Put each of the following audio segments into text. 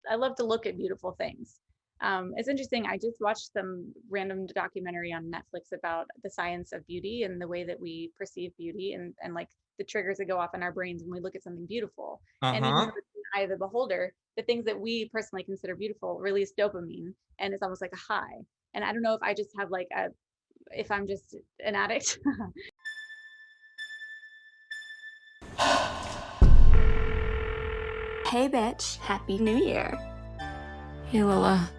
I love to look at beautiful things. It's interesting. I just watched some random documentary on Netflix about the science of beauty and the way that we perceive beauty and like the triggers that go off in our brains when we look at something beautiful. And even though Uh-huh. it's in the eye of the beholder, the things that we personally consider beautiful release dopamine, and it's almost like a high. And I don't know if I just have like a, if I'm just an addict. Hey bitch, Happy New Year. Hey, Lola.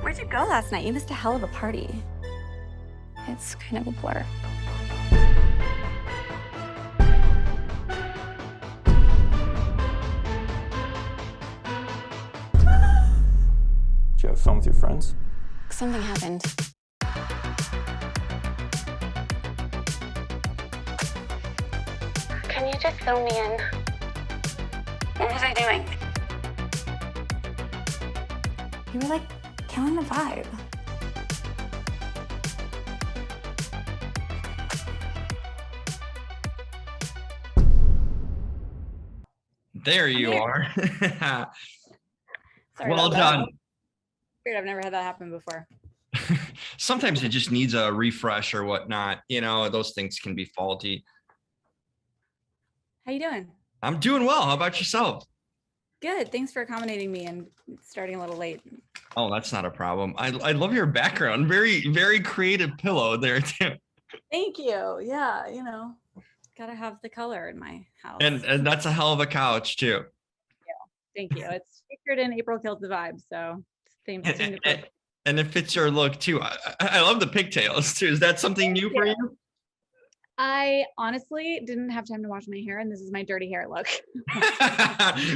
Where'd you go last night? You missed a hell of a party. It's kind of a blur. Do you have fun with your friends? Something happened. Can you just fill me in? What was I doing? You were like killing the vibe. There I'm you here. are. Sorry Well about that. done. Weird. I've never had that happen before. Sometimes it just needs a refresh or whatnot. Those things can be faulty. How you doing? I'm doing well. How about yourself? Good. Thanks for accommodating me and starting a little late. Oh, that's not a problem. I love your background. Very, very creative pillow there too. Thank you. Yeah, gotta have the color in my house. And that's a hell of a couch too. Thank you. It's featured in April Kills the Vibe, so seemed And, appropriate. and it fits your look too. I love the pigtails too. Is that something new for you? I honestly didn't have time to wash my hair, and this is my dirty hair look.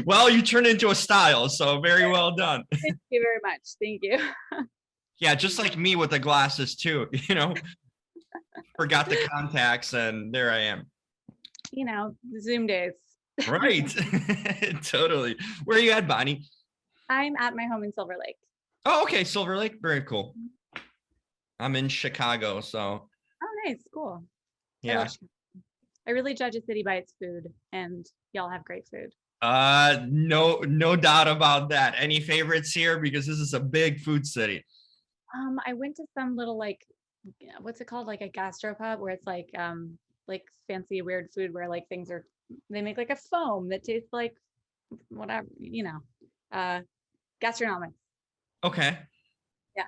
Well, you turned into a style, so very well done. Thank you very much. Thank you. Yeah, just like me with the glasses too, forgot the contacts and there I am. Zoom days. Right. Totally. Where are you at, Bonnie? I'm at my home in Silver Lake. Oh, okay. Silver Lake. Very cool. I'm in Chicago, so Oh, nice. Cool. I yeah. love Chicago. I really judge a city by its food, and y'all have great food. No doubt about that. Any favorites here? Because this is a big food city. I went to some little what's it called? Like a gastropub where it's like fancy weird food where like things are they make like a foam that tastes like whatever, gastronomic. Okay. Yeah.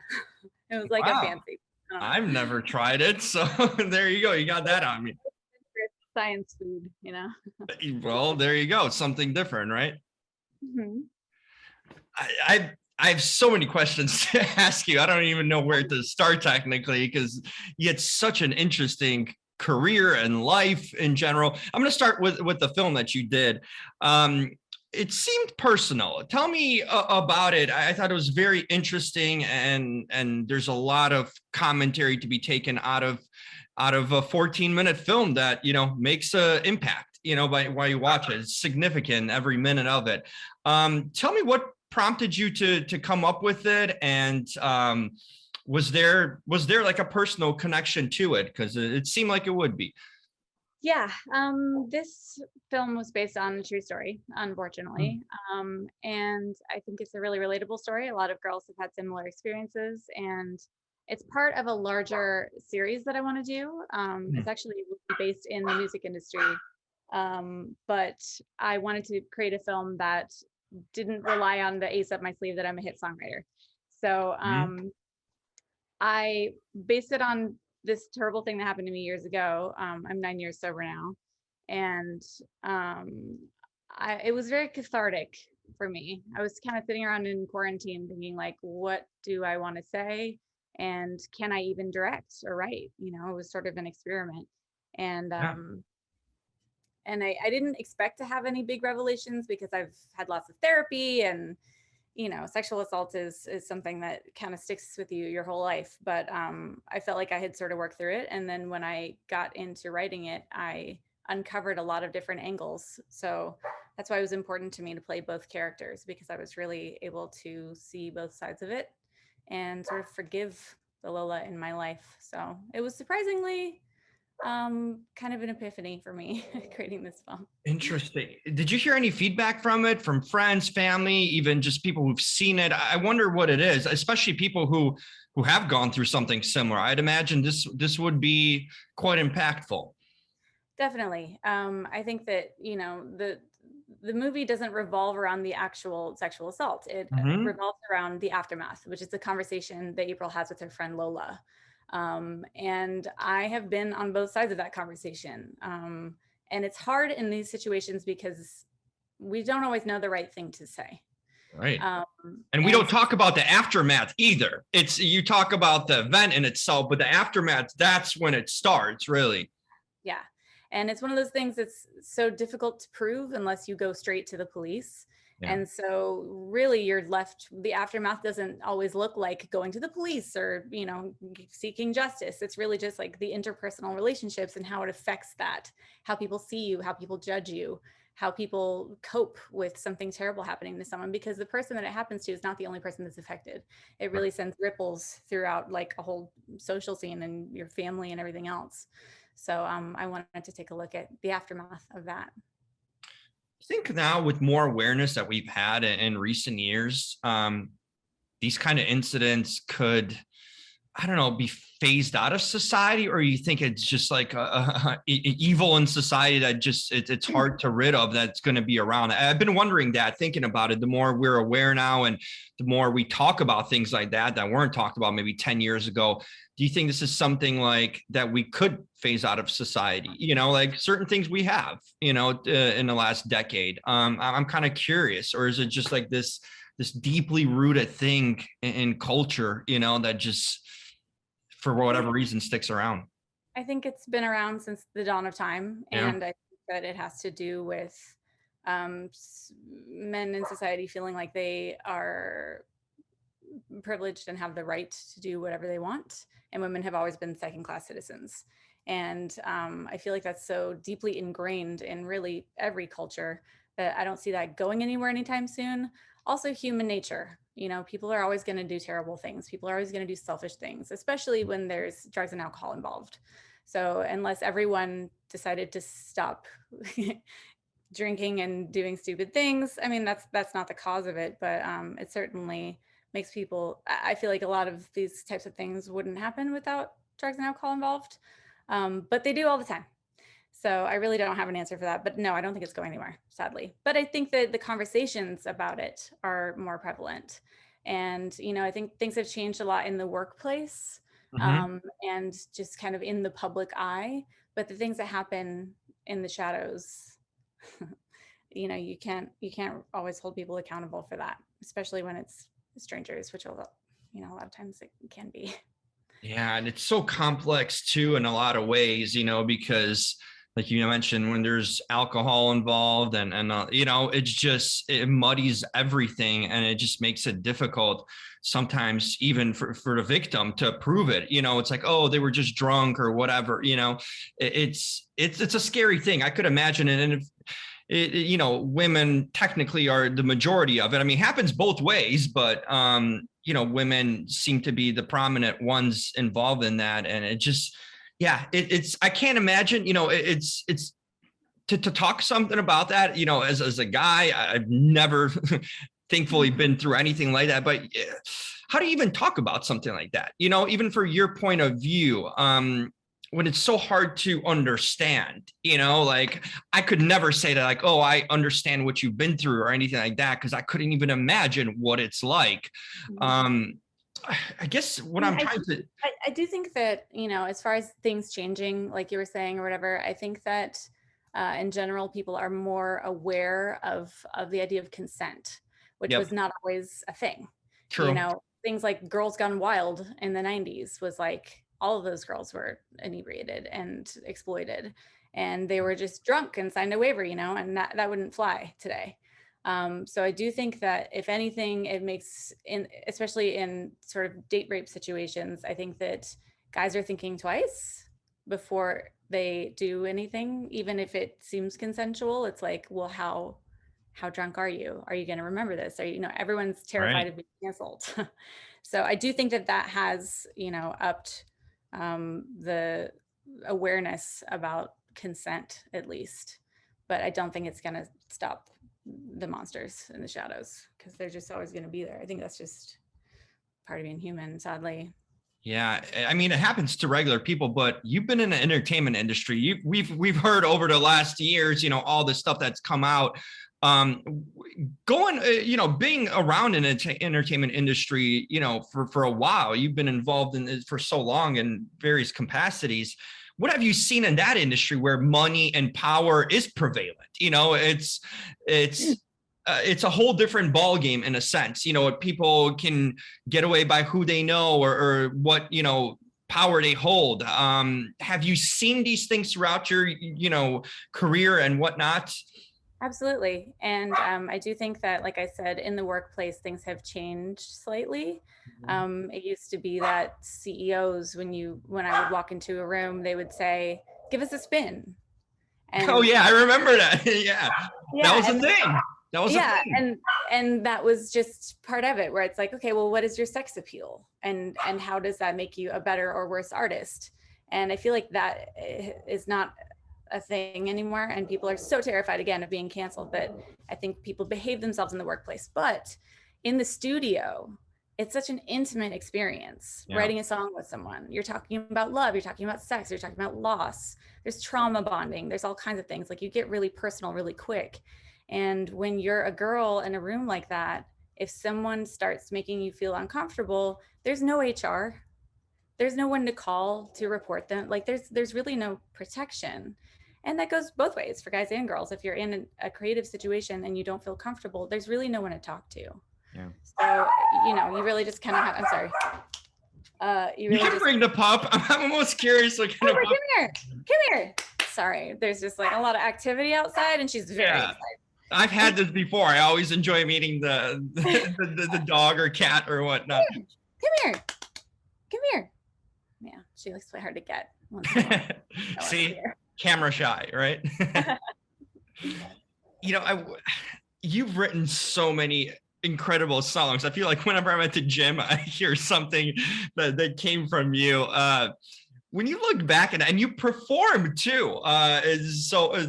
It was like a Wow. fancy. I don't know. I've never tried it, so there you go. You got that on me. Science food, Well, there you go. Something different, right? Mhm. I have so many questions to ask you. I don't even know where to start technically because you had such an interesting career and life in general. I'm going to start with the film that you did. It seemed personal. Tell me about it. I thought it was very interesting, and there's a lot of commentary to be taken out of a 14-minute film that makes an impact. By while you watch it, it's significant every minute of it. Tell me what prompted you to come up with it, and was there like a personal connection to it, because it seemed like it would be. Yeah, this film was based on a true story, unfortunately. And I think it's a really relatable story. A lot of girls have had similar experiences, and it's part of a larger series that I want to do. It's actually based in the music industry, but I wanted to create a film that didn't rely on the ace up my sleeve that I'm a hit songwriter. So I based it on this terrible thing that happened to me years ago. I'm 9 years sober now, and it was very cathartic for me. I was kind of sitting around in quarantine thinking like, what do I want to say? And can I even direct or write? It was sort of an experiment. And Yeah. and I didn't expect to have any big revelations because I've had lots of therapy, and sexual assault is something that kind of sticks with you your whole life. But I felt like I had sort of worked through it. And then when I got into writing it, I uncovered a lot of different angles. So that's why it was important to me to play both characters, because I was really able to see both sides of it and sort of forgive the Lola in my life. So it was surprisingly Kind of an epiphany for me creating this film. Interesting. Did you hear any feedback from it, from friends, family, even just people who've seen it? I wonder what it is, especially people who have gone through something similar. I'd imagine this would be quite impactful. Definitely. I think that, the movie doesn't revolve around the actual sexual assault. It Mhm. revolves around the aftermath, which is the conversation that April has with her friend Lola. And I have been on both sides of that conversation. And it's hard in these situations because we don't always know the right thing to say. Right. Um, And we don't talk about the aftermath either. It's you talk about the event in itself, but the aftermath, that's when it starts, really. Yeah. And it's one of those things that's so difficult to prove unless you go straight to the police. Yeah. And so really you're left, the aftermath doesn't always look like going to the police or, seeking justice. It's really just like the interpersonal relationships and how it affects that, how people see you, how people judge you, how people cope with something terrible happening to someone, because the person that it happens to is not the only person that's affected. It really sends ripples throughout like a whole social scene and your family and everything else. So I wanted to take a look at the aftermath of that. I think now with more awareness that we've had in recent years, these kind of incidents could, I don't know, be phased out of society, or you think it's just like a evil in society that just it's hard to rid of, that's going to be around. I've been wondering that, thinking about it. The more we're aware now, and the more we talk about things like that weren't talked about maybe 10 years ago. Do you think this is something like that we could phase out of society? Like certain things we have, in the last decade. I'm kind of curious, or is it just like this deeply rooted thing in culture, that just for whatever reason sticks around? I think it's been around since the dawn of time, Yeah. and I think that it has to do with men in society feeling like they are privileged and have the right to do whatever they want, and women have always been second-class citizens. And I feel like that's so deeply ingrained in really every culture that I don't see that going anywhere anytime soon. Also, human nature. People are always going to do terrible things. People are always going to do selfish things, especially when there's drugs and alcohol involved. So unless everyone decided to stop drinking and doing stupid things, I mean, that's not the cause of it, but it certainly makes people, I feel like a lot of these types of things wouldn't happen without drugs and alcohol involved. But they do all the time. So I really don't have an answer for that. But no, I don't think it's going anywhere, sadly. But I think that the conversations about it are more prevalent. And, I think things have changed a lot in the workplace, and just kind of in the public eye. But the things that happen in the shadows, you can't always hold people accountable for that, especially when it's strangers, which a lot of times it can be. Yeah, and it's so complex too in a lot of ways, because like you mentioned, when there's alcohol involved and it muddies everything, and it just makes it difficult sometimes even for the victim to prove it. It's like, oh, they were just drunk or whatever. It's a scary thing. I could imagine it. And if women technically are the majority of it. I mean, it happens both ways, but women seem to be the prominent ones involved in that. And it just, yeah, I can't imagine, it's to talk something about that, as a guy. I've never thankfully been through anything like that, but how do you even talk about something like that? Even for your point of view, when it's so hard to understand, like I could never say that, like, oh, I understand what you've been through or anything like that, because I couldn't even imagine what it's like. I guess what I'm trying to. I do think that, as far as things changing, like you were saying or whatever, I think that in general, people are more aware of the idea of consent, which Yep. was not always a thing. True. Things like Girls Gone Wild in the 90s was like, all of those girls were inebriated and exploited, and they were just drunk and signed a waiver, and that wouldn't fly today. So I do think that if anything, it makes, especially in sort of date rape situations, I think that guys are thinking twice before they do anything, even if it seems consensual. It's like, well, how drunk are you? Are you going to remember this? Are you, everyone's terrified of being canceled. So I do think that has, upped the awareness about consent, at least. But I don't think it's going to stop the monsters in the shadows, because they're just always going to be there. I think that's just part of being human, sadly. Yeah, I mean, it happens to regular people, but you've been in the entertainment industry. We've heard over the last years, you know, all the stuff that's come out. Going, you know, being around in the entertainment industry, you know, for a while, you've been involved in it for so long in various capacities. What have you seen in that industry where money and power is prevalent? You know, it's a whole different ball game in a sense. You know, people can get away by who they know or what, you know, power they hold. Have you seen these things throughout your, you know, career and whatnot? Absolutely. And I do think that, like I said, in the workplace, things have changed slightly. It used to be that CEOs, when I would walk into a room, they would say, "Give us a spin." And Oh yeah, I remember that. Yeah, that was a thing. That was a thing. and that was just part of it, where it's like, okay, well, what is your sex appeal, and how does that make you a better or worse artist? And I feel like that is not a thing anymore, and people are so terrified again of being canceled that I think people behave themselves in the workplace. But in the studio, it's such an intimate experience. Writing a song with someone, you're talking about love, you're talking about sex, you're talking about loss, there's trauma bonding, there's all kinds of things. Like, you get really personal really quick. And when you're a girl in a room like that, if someone starts making you feel uncomfortable, there's no HR, there's no one to call to report them. Like, there's really no protection. And that goes both ways for guys and girls. If you're in a creative situation and you don't feel comfortable, there's really no one to talk to. Yeah. So, you know, you really just kind of have, I'm sorry. You really can just bring the pup. I'm almost curious. What kind of pup? Come here. Sorry. There's just like a lot of activity outside, and she's very excited. I've had this before. I always enjoy meeting the dog or cat or whatnot. Come here. Yeah, she likes to play hard to get. See, camera shy, right? You know, you've written so many incredible songs. I feel like whenever I'm at the gym, I hear something that came from you. When you look back and you perform too,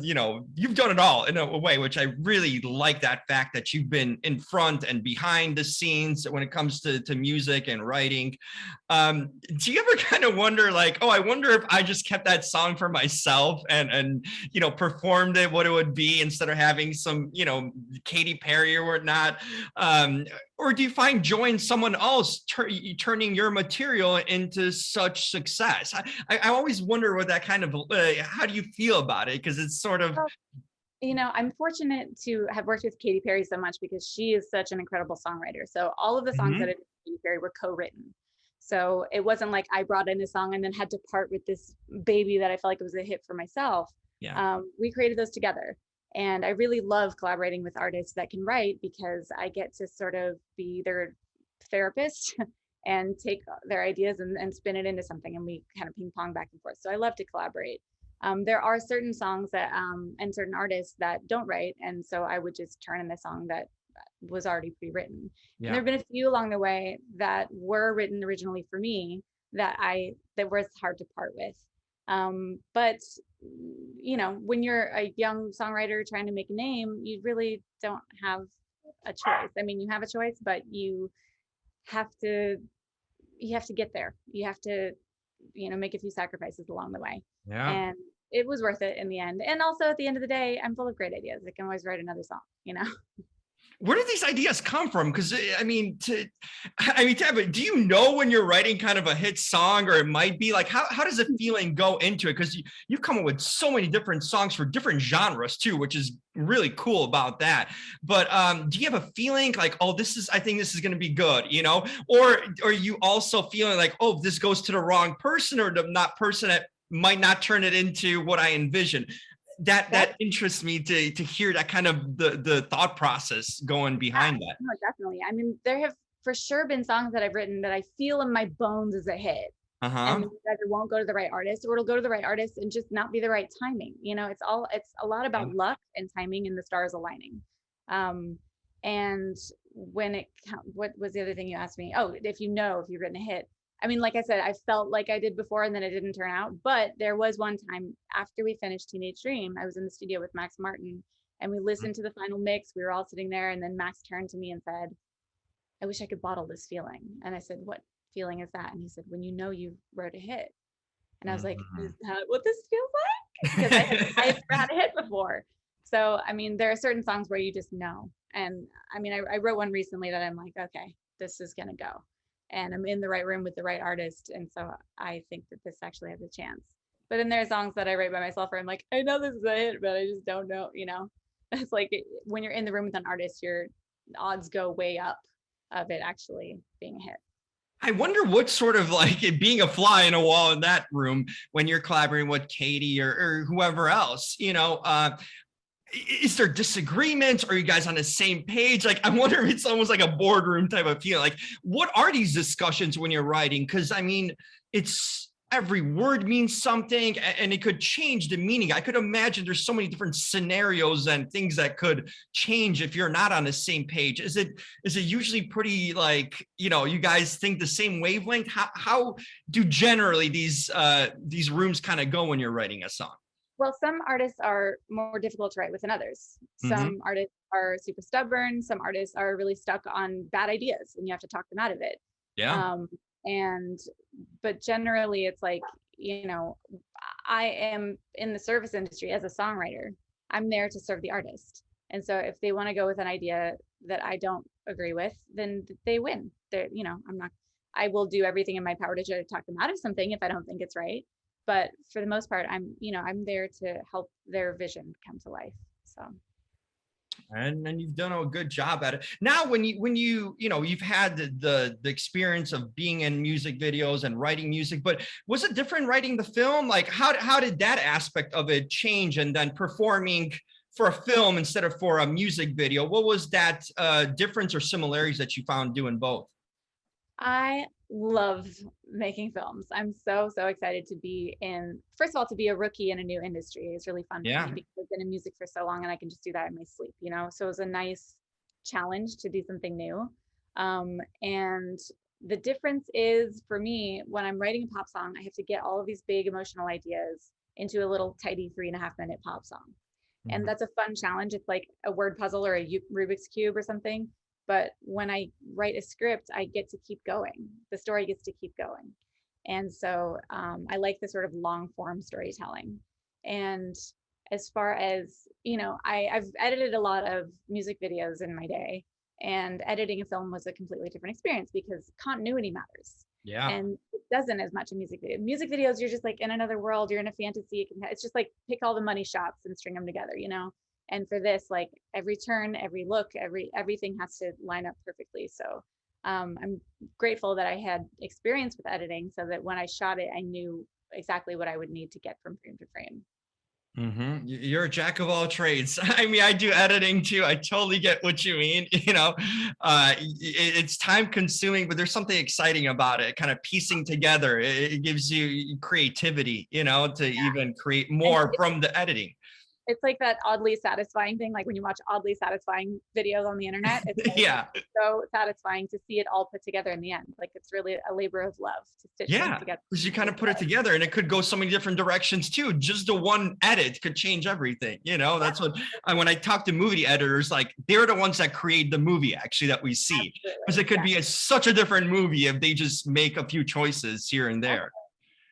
you know, you've done it all in a way, which I really like, that fact that you've been in front and behind the scenes when it comes to music and writing. Do you ever kind of wonder, like, oh, I wonder if I just kept that song for myself and you know, performed it, what it would be, instead of having some, you know, Katy Perry or whatnot? Or do you find joy in someone else turning your material into such success? I always wonder what that kind of, how do you feel about it? Because it's sort of... You know, I'm fortunate to have worked with Katy Perry so much, because she is such an incredible songwriter. So all of the songs that I did with Katy Perry were co-written. So it wasn't like I brought in a song and then had to part with this baby that I felt like it was a hit for myself. Yeah. We created those together. And I really love collaborating with artists that can write, because I get to sort of be their therapist and take their ideas and spin it into something, and we kind of ping pong back and forth. So I love to collaborate. There are certain songs that and certain artists that don't write, and so I would just turn in the song that was already pre-written. Yeah. And there have been a few along the way that were written originally for me that was hard to part with. But you know, when you're a young songwriter trying to make a name, you really don't have a choice. I mean, you have a choice, but you have to get there. You have to, you know, make a few sacrifices along the way. Yeah. And it was worth it in the end. And also, at the end of the day, I'm full of great ideas. I can always write another song, you know? Where do these ideas come from? Because I mean, Tab, do you know when you're writing kind of a hit song, or it might be like, how does the feeling go into it? Because you've come up with so many different songs for different genres too, which is really cool about that. But do you have a feeling like, oh, I think this is going to be good, you know? Or are you also feeling like, oh, this goes to the wrong person, or the not person that might not turn it into what I envision? That interests me to hear that kind of the thought process going behind that. No, definitely. I mean, there have for sure been songs that I've written that I feel in my bones as a hit. And that it won't go to the right artist, or it'll go to the right artist and just not be the right timing. You know, it's a lot about luck and timing and the stars aligning. And when what was the other thing you asked me? Oh, if you've written a hit. I mean, like I said, I felt like I did before and then it didn't turn out. But there was one time after we finished Teenage Dream, I was in the studio with Max Martin and we listened to the final mix. We were all sitting there and then Max turned to me and said, I wish I could bottle this feeling. And I said, what feeling is that? And he said, when you know you wrote a hit. And I was like, is that what this feels like? Because I had never had a hit before. So, I mean, there are certain songs where you just know. And I mean, I wrote one recently that I'm like, okay, this is going to go. And I'm in the right room with the right artist. And so I think that this actually has a chance. But then there are songs that I write by myself where I'm like, I know this is a hit, but I just don't know, you know? It's like when you're in the room with an artist, your odds go way up of it actually being a hit. I wonder what sort of like it being a fly in a wall in that room when you're collaborating with Katy or whoever else, you know, is there disagreements? Are you guys on the same page? Like, I wonder if it's almost like a boardroom type of feel. Like, what are these discussions when you're writing? Because I mean, it's every word means something and it could change the meaning. I could imagine there's so many different scenarios and things that could change if you're not on the same page. Is it usually pretty like, you know, you guys think the same wavelength? How do generally these rooms kind of go when you're writing a song? Well, some artists are more difficult to write with than others. Some artists are super stubborn. Some artists are really stuck on bad ideas and you have to talk them out of it. Yeah. But generally it's like, you know, I am in the service industry as a songwriter. I'm there to serve the artist. And so if they want to go with an idea that I don't agree with, then they win. They're, you know, I will do everything in my power to try to talk them out of something if I don't think it's right. But for the most part, I'm there to help their vision come to life. So. And you've done a good job at it. Now, when you've had the experience of being in music videos and writing music, but was it different writing the film? Like, how did that aspect of it change? And then performing for a film instead of for a music video, what was that difference or similarities that you found doing both? I love making films. I'm so excited to be first of all, to be a rookie in a new industry is really fun for me because I've been in music for so long and I can just do that in my sleep, you know? So it was a nice challenge to do something new. And the difference is for me, when I'm writing a pop song, I have to get all of these big emotional ideas into a little tidy 3.5-minute pop song. And that's a fun challenge. It's like a word puzzle or a Rubik's Cube or something. But when I write a script, I get to keep going. The story gets to keep going. And so I like the sort of long form storytelling. And as far as, you know, I've edited a lot of music videos in my day, and editing a film was a completely different experience because continuity matters. Yeah. And it doesn't as much in music videos. Music videos, you're just like in another world, you're in a fantasy. It's just like pick all the money shots and string them together, you know? And for this, like every turn, every look, everything has to line up perfectly. So I'm grateful that I had experience with editing so that when I shot it, I knew exactly what I would need to get from frame to frame. You're a jack of all trades. I mean, I do editing too. I totally get what you mean. You know, it's time consuming, but there's something exciting about it. Kind of piecing together. It gives you creativity, you know, to even create more from the editing. It's like that oddly satisfying thing, like when you watch oddly satisfying videos on the internet. It's like so satisfying to see it all put together in the end. Like it's really a labor of love to stitch things together. Because you kind of put it together and it could go so many different directions too. Just the one edit could change everything. You know, that's what when I talk to movie editors, like they're the ones that create the movie actually that we see. Because it could be such a different movie if they just make a few choices here and there.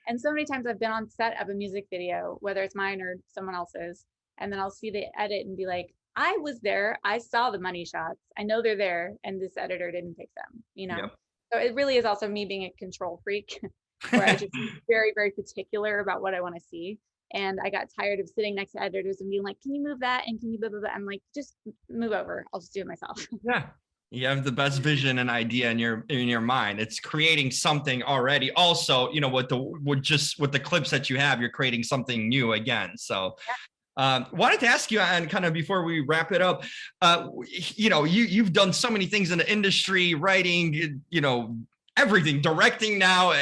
And so many times I've been on set of a music video, whether it's mine or someone else's, and then I'll see the edit and be like, I was there, I saw the money shots, I know they're there, and this editor didn't pick them, you know? So it really is also me being a control freak, where I just very, very particular about what I want to see. And I got tired of sitting next to editors and being like, can you move that? And can you blah, blah, blah? I'm like, just move over, I'll just do it myself. Yeah. You have the best vision and idea in your mind. It's creating something already. Also, you know, with the clips that you have, you're creating something new again. So wanted to ask you, and kind of before we wrap it up, you know, you've done so many things in the industry, writing, you know, everything, directing now.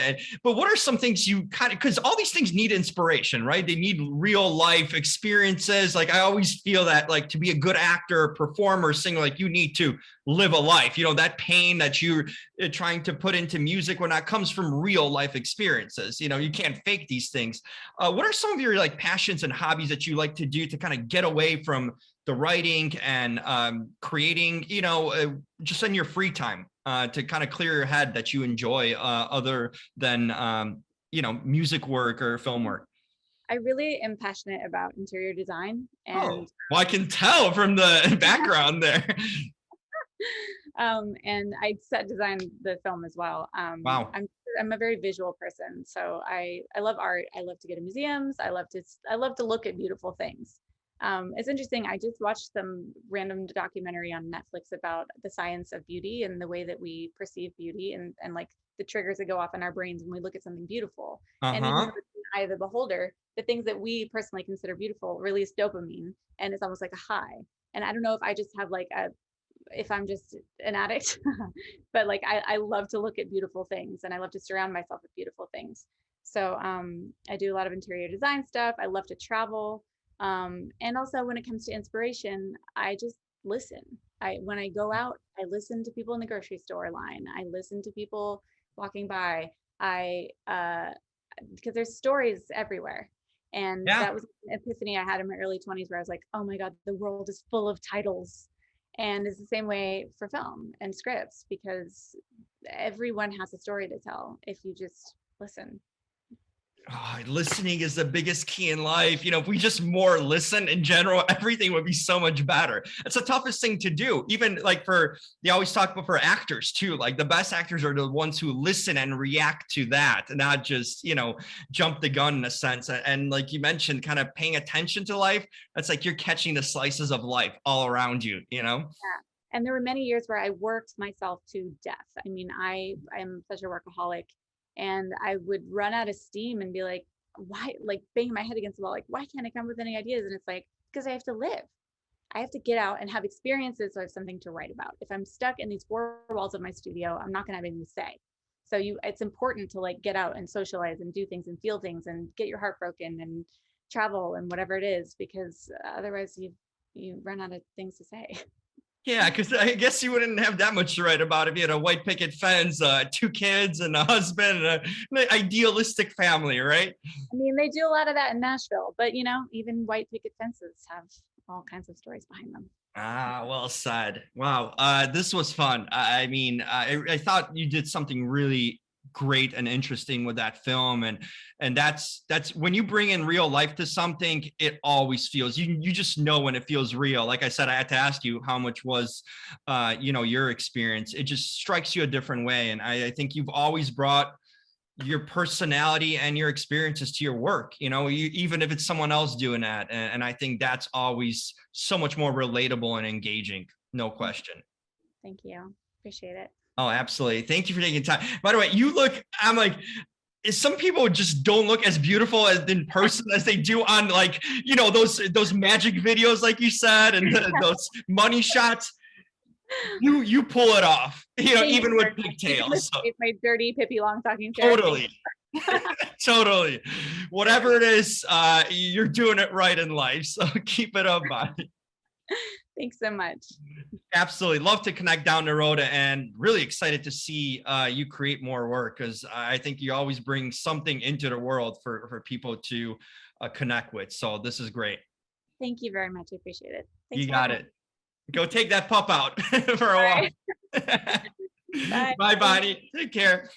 But what are some things you kind of, because all these things need inspiration, right? They need real life experiences. Like I always feel that like to be a good actor, performer, singer, like you need to live a life, that pain that you're trying to put into music when that comes from real life experiences. You can't fake these things. What are some of your like passions and hobbies that you like to do to kind of get away from the writing and creating, just in your free time to kind of clear your head that you enjoy other than, music work or film work? I really am passionate about interior design, and well, I can tell from the background there. And I set design the film as well. Wow. I'm a very visual person, so I love art. I love to go to museums. I love to look at beautiful things. It's interesting. I just watched some random documentary on Netflix about the science of beauty and the way that we perceive beauty and like the triggers that go off in our brains when we look at something beautiful. And even though it's in the eye of the beholder, the things that we personally consider beautiful release dopamine, and it's almost like a high. And I don't know if I just have if I'm just an addict, but like I love to look at beautiful things, and I love to surround myself with beautiful things. So I do a lot of interior design stuff. I love to travel. And also when it comes to inspiration, I just listen. When I go out, I listen to people in the grocery store line. I listen to people walking by. Because there's stories everywhere. And that was an epiphany I had in my early 20s where I was like, oh my God, the world is full of titles. And it's the same way for film and scripts, because everyone has a story to tell if you just listen. Oh, listening is the biggest key in life. If we just more listen in general, everything would be so much better. It's the toughest thing to do. Even like they always talk about for actors too, like the best actors are the ones who listen and react to that, and not just, jump the gun in a sense. And like you mentioned, kind of paying attention to life. That's like you're catching the slices of life all around you, Yeah. And there were many years where I worked myself to death. I mean, I am such a workaholic. And I would run out of steam and be like, why, like banging my head against the wall, like, why can't I come up with any ideas? And it's like, because I have to live. I have to get out and have experiences so I have something to write about. If I'm stuck in these four walls of my studio, I'm not going to have anything to say. So it's important to like get out and socialize and do things and feel things and get your heart broken and travel and whatever it is, because otherwise you run out of things to say. Yeah, because I guess you wouldn't have that much to write about if you had a white picket fence, 2 kids and a husband, and an idealistic family, right? I mean, they do a lot of that in Nashville, but even white picket fences have all kinds of stories behind them. Ah, well said. Wow, this was fun. I mean, I thought you did something really great and interesting with that film, and that's when you bring in real life to something, it always feels, you just know when it feels real. Like I said, I had to ask you how much was your experience. It just strikes you a different way, and I think you've always brought your personality and your experiences to your work, even if it's someone else doing that, and I think that's always so much more relatable and engaging, no question. Thank you, appreciate it. Oh, absolutely. Thank you for taking time. By the way, I'm like, some people just don't look as beautiful as in person as they do on like, those magic videos, like you said, and those money shots. You pull it off, even with pigtails. So. It's my dirty Pippi Longstocking. Totally. Totally. Whatever it is, you're doing it right in life. So keep it up, Bonnie. Thanks so much. Absolutely. Love to connect down the road, and really excited to see you create more work, because I think you always bring something into the world for people to connect with. So this is great. Thank you very much. I appreciate it. Thanks. You got it. Go take that pup out for a walk. Bye, Bonnie. Take care.